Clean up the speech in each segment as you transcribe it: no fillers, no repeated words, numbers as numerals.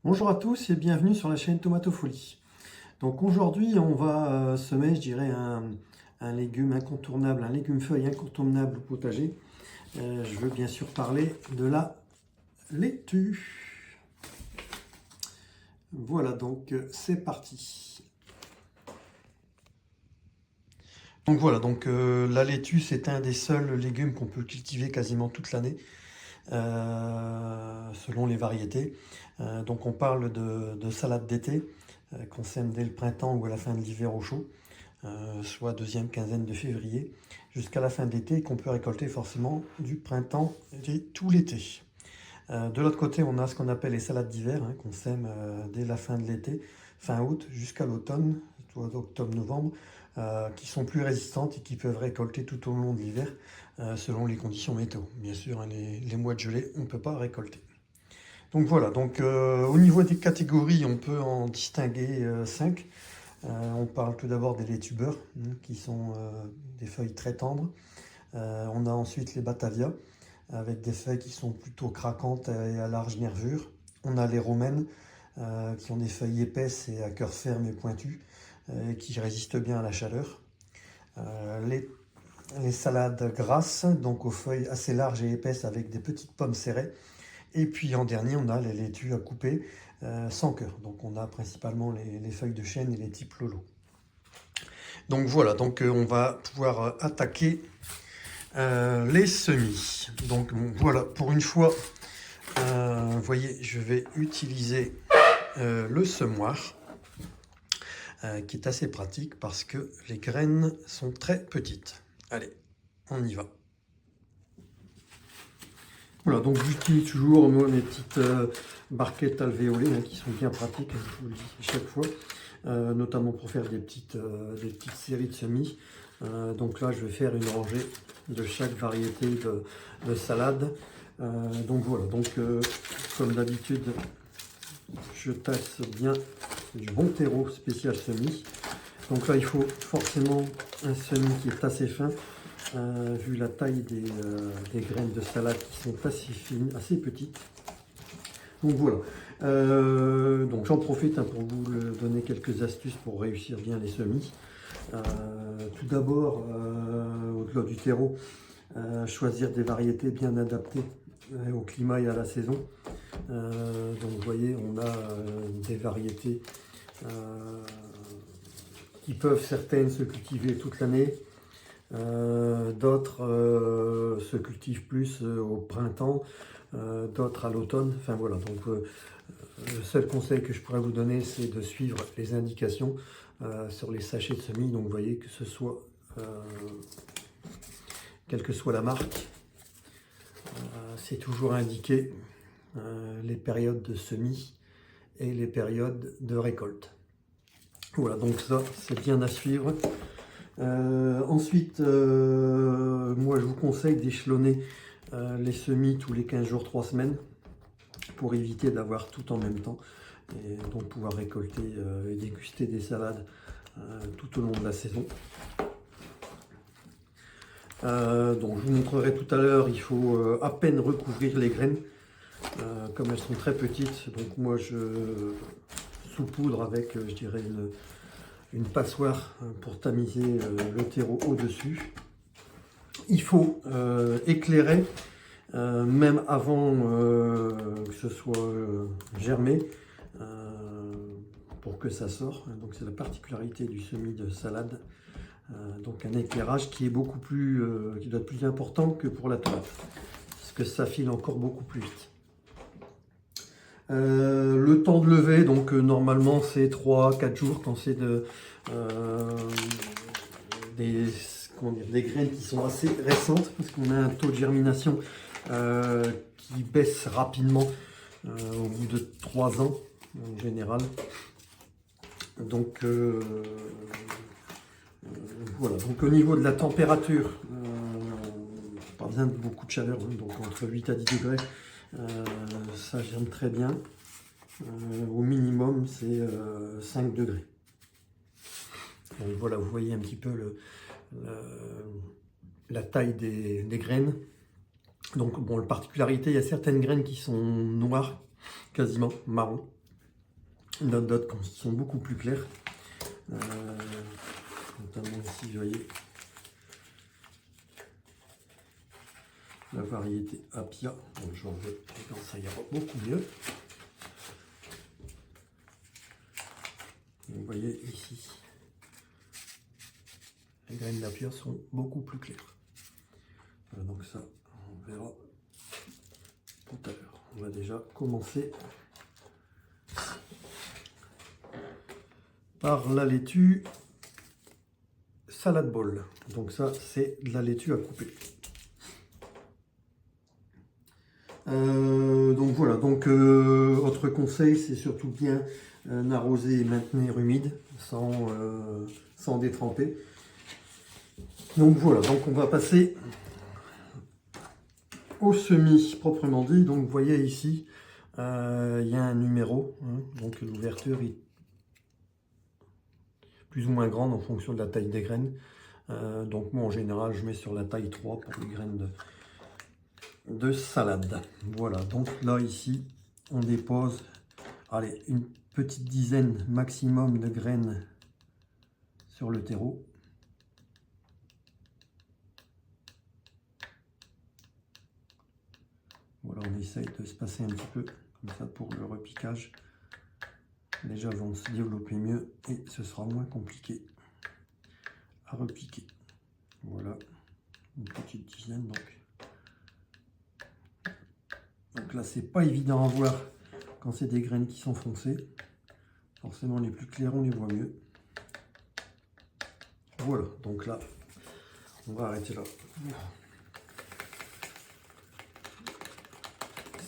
Bonjour à tous et bienvenue sur la chaîne Tomatofolie. Donc aujourd'hui on va semer, je dirais, un légume incontournable, un légume feuille incontournable au potager. Je veux bien sûr parler de la laitue. Voilà, donc c'est parti. Donc voilà, la laitue c'est un des seuls légumes qu'on peut cultiver quasiment toute l'année. Selon les variétés. Donc on parle de salade d'été qu'on sème dès le printemps ou à la fin de l'hiver au chaud, soit deuxième quinzaine de février, jusqu'à la fin de l'été, qu'on peut récolter forcément du printemps et tout l'été. De l'autre côté, on a ce qu'on appelle les salades d'hiver, qu'on sème dès la fin de l'été, fin août jusqu'à l'automne, soit octobre-novembre, qui sont plus résistantes et qui peuvent récolter tout au long de l'hiver selon les conditions météo. Bien sûr, les mois de gelée, on ne peut pas récolter. Donc voilà, au niveau des catégories, on peut en distinguer 5. On parle tout d'abord des laitubeurs, qui sont des feuilles très tendres. On a ensuite les Batavia, avec des feuilles qui sont plutôt craquantes et à large nervure. On a les romaines, qui ont des feuilles épaisses et à cœur ferme et pointu, qui résistent bien à la chaleur. Les salades grasses, donc aux feuilles assez larges et épaisses avec des petites pommes serrées. Et puis en dernier, on a les laitues à couper sans cœur. Donc on a principalement les feuilles de chêne et les types lolo. Donc voilà, on va pouvoir attaquer les semis. Donc bon, voilà, pour une fois, vous voyez, je vais utiliser le semoir, qui est assez pratique parce que les graines sont très petites. Allez, on y va. Voilà, donc j'utilise toujours moi, mes petites barquettes alvéolées qui sont bien pratiques, je vous le dis chaque fois, notamment pour faire des petites séries de semis. Donc là, je vais faire une rangée de chaque variété de salade. Donc voilà, comme d'habitude, je tasse bien du bon terreau spécial semis. Donc là, il faut forcément un semis qui est assez fin, vu la taille des graines de salade qui sont assez fines, assez petites. Donc voilà. Donc j'en profite pour vous donner quelques astuces pour réussir bien les semis. Tout d'abord, au-delà du terreau, choisir des variétés bien adaptées au climat et à la saison. Donc vous voyez, on a des variétés qui peuvent certaines se cultiver toute l'année. D'autres se cultivent plus au printemps, d'autres à l'automne. Enfin voilà, le seul conseil que je pourrais vous donner, c'est de suivre les indications sur les sachets de semis. Donc vous voyez que ce soit, quelle que soit la marque, c'est toujours indiqué les périodes de semis et les périodes de récolte. Voilà, donc ça, c'est bien à suivre. Ensuite, moi je vous conseille d'échelonner les semis tous les 15 jours, 3 semaines, pour éviter d'avoir tout en même temps et donc pouvoir récolter et déguster des salades tout au long de la saison. Donc je vous montrerai tout à l'heure, il faut à peine recouvrir les graines, comme elles sont très petites. Donc moi je saupoudre avec, je dirais, une passoire pour tamiser le terreau au-dessus. Il faut éclairer, même avant que ce soit germé, pour que ça sorte. Donc c'est la particularité du semis de salade. Donc un éclairage qui est beaucoup plus, qui doit être plus important que pour la tomate, parce que ça file encore beaucoup plus vite. Le temps de lever, donc normalement c'est 3-4 jours quand c'est des graines qui sont assez récentes, parce qu'on a un taux de germination qui baisse rapidement au bout de 3 ans en général. Donc voilà, donc au niveau de la température, pas besoin de beaucoup de chaleur, donc entre 8 à 10 degrés, ça germe très bien. Au minimum, c'est 5 degrés. Donc voilà, vous voyez un petit peu la taille des graines. Donc bon, la particularité, il y a certaines graines qui sont noires, quasiment marron. d'autres qui sont beaucoup plus clairs. Notamment ici, vous voyez, la variété Apia. Donc je vais quand ça ira beaucoup mieux. Vous voyez ici, les graines d'Apia sont beaucoup plus claires. Voilà, donc ça, on verra tout à l'heure. On va déjà commencer par la laitue salad bowl. Donc ça, c'est de la laitue à couper. Donc voilà, donc autre conseil, c'est surtout bien arroser et maintenir humide sans détremper. Donc voilà, donc on va passer au semis proprement dit. Donc vous voyez ici, il y a un numéro, hein, donc l'ouverture est plus ou moins grande en fonction de la taille des graines. Donc moi en général je mets sur la taille 3 pour les graines de salade. Voilà, donc là ici on dépose, allez, une petite dizaine maximum de graines sur le terreau. Voilà, on essaye de se passer un petit peu comme ça pour le repiquage. Déjà vont se développer mieux et ce sera moins compliqué à repiquer. Voilà, une petite dizaine donc. Donc là c'est pas évident à voir quand c'est des graines qui sont foncées. Forcément les plus clairs on les voit mieux. Voilà, donc là on va arrêter là.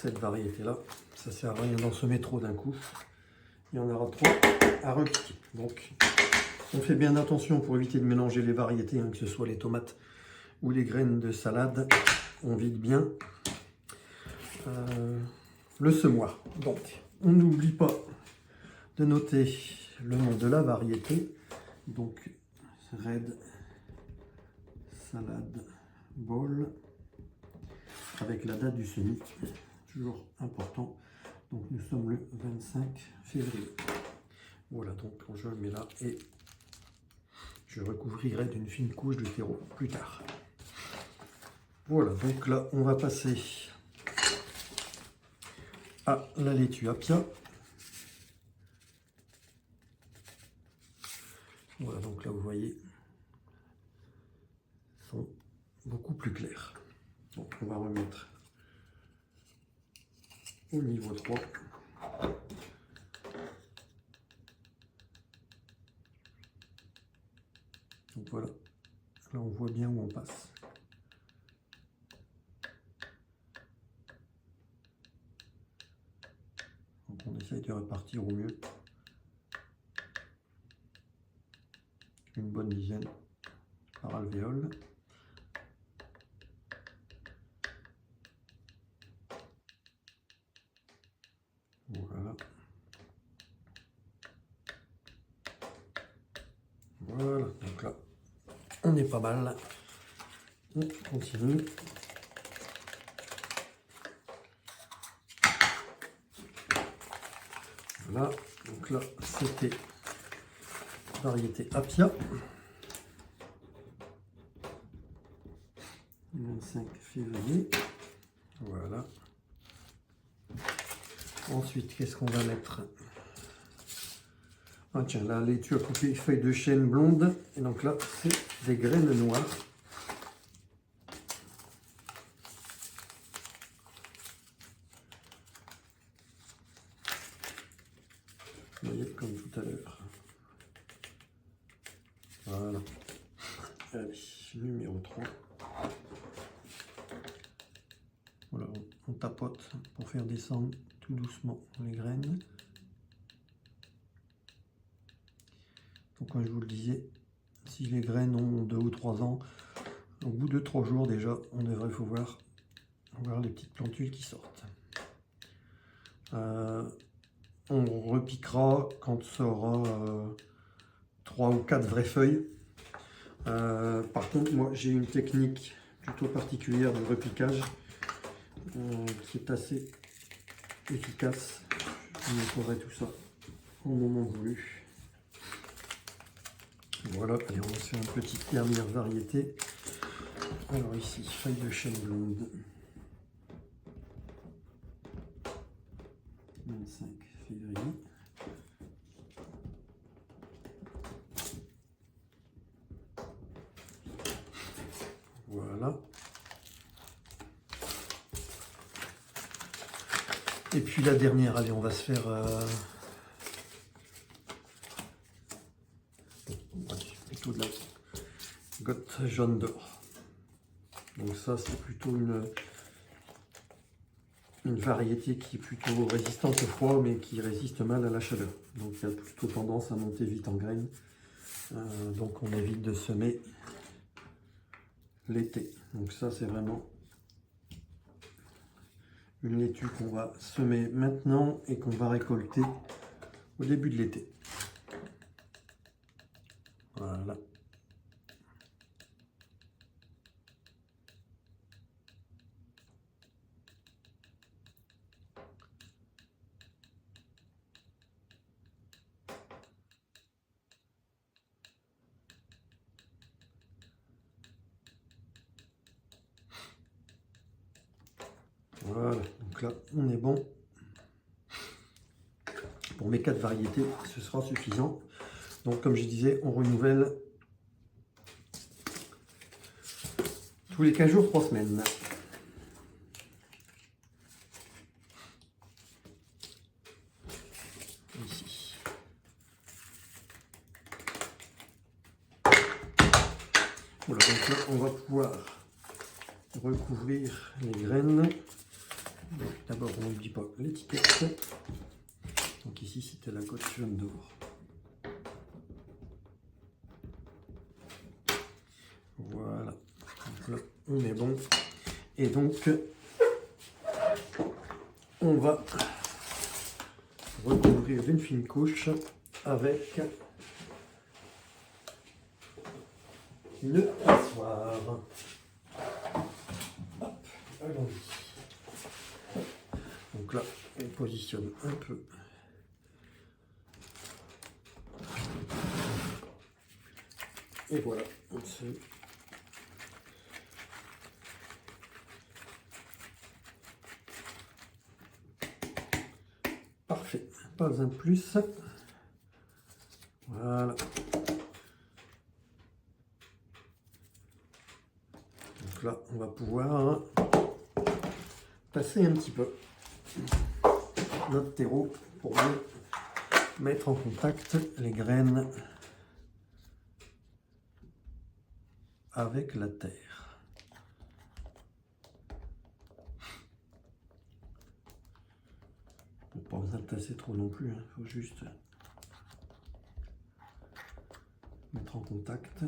Cette variété là, ça sert à rien d'en semer trop d'un coup. Il y en aura trop à repiquer. Donc on fait bien attention pour éviter de mélanger les variétés, hein, que ce soit les tomates ou les graines de salade. On vide bien le semoir. Donc on n'oublie pas de noter le nom de la variété. Donc Red Salad Bowl avec la date du semis, toujours important. Donc nous sommes le 25 février. Voilà, donc je le mets là et je recouvrirai d'une fine couche de terreau plus tard. Voilà, donc là on va passer à la laitue Apia. Voilà, donc là vous voyez, sont beaucoup plus clairs. Donc on va remettre au niveau 3. Donc voilà, là on voit bien où on passe. Donc on essaye de répartir au mieux. Une bonne dizaine par alvéole. Voilà. Voilà, donc là, on est pas mal. On continue. Voilà, donc là, c'était variété Apia. 25 février. Voilà. Ensuite, qu'est-ce qu'on va mettre? Ah tiens, la laitue à couper feuilles de chêne blonde. Et donc là, c'est des graines noires. Vous voyez, comme tout à l'heure. Voilà. Allez, numéro 3. Voilà, on tapote pour faire descendre tout doucement les graines. Donc comme je vous le disais, si les graines ont 2 ou 3 ans, au bout de 3 jours déjà, on devrait pouvoir voir les petites plantules qui sortent. On repiquera quand ça aura 3 ou 4 vraies feuilles. Par contre, moi j'ai une technique plutôt particulière de repiquage qui est assez efficace. Je vous montrerai tout ça au moment voulu. Voilà, allez, on va se faire une petite dernière variété. Alors ici, feuille de chêne blonde. 25 février. Voilà. Et puis la dernière, allez, on va se faire plutôt de la gotte jaune d'or. Donc ça, c'est plutôt une variété qui est plutôt résistante au froid, mais qui résiste mal à la chaleur. Donc il a plutôt tendance à monter vite en graines. Donc on évite de semer l'été. Donc ça, c'est vraiment une laitue qu'on va semer maintenant et qu'on va récolter au début de l'été. Voilà. Voilà, donc là on est bon. Pour mes 4 variétés, ce sera suffisant. Donc comme je disais, on renouvelle tous les 15 jours, 3 semaines. Ici. Voilà, donc là on va pouvoir recouvrir les graines. D'abord on n'oublie pas l'étiquette. Donc ici c'était la gotte jaune d'or. Voilà, donc là on est bon. Et donc on va recouvrir d'une fine couche avec une passoire. Allons-y. Donc là, on positionne un peu. Et voilà, on se... Parfait, pas besoin de plus. Voilà. Donc là, on va pouvoir passer un petit peu notre terreau pour bien mettre en contact les graines avec la terre. Pas besoin de tasser trop non plus, il faut juste mettre en contact.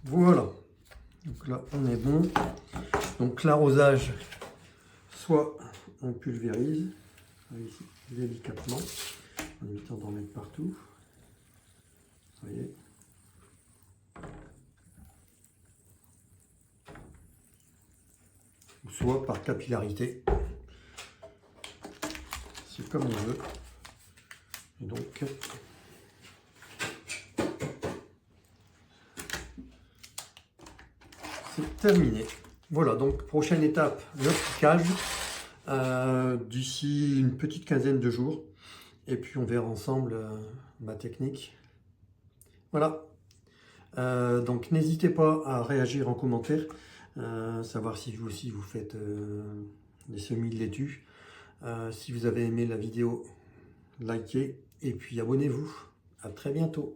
Voilà, donc là on est bon. Donc l'arrosage, soit on pulvérise ici délicatement en évitant d'en mettre partout. Vous voyez. Ou soit par capillarité. C'est comme on veut. Et donc c'est terminé. Voilà, donc prochaine étape, le piquage d'ici une petite quinzaine de jours. Et puis on verra ensemble ma technique. Voilà. Donc n'hésitez pas à réagir en commentaire, savoir si vous aussi vous faites des semis de laitue. Si vous avez aimé la vidéo, likez et puis abonnez-vous. À très bientôt.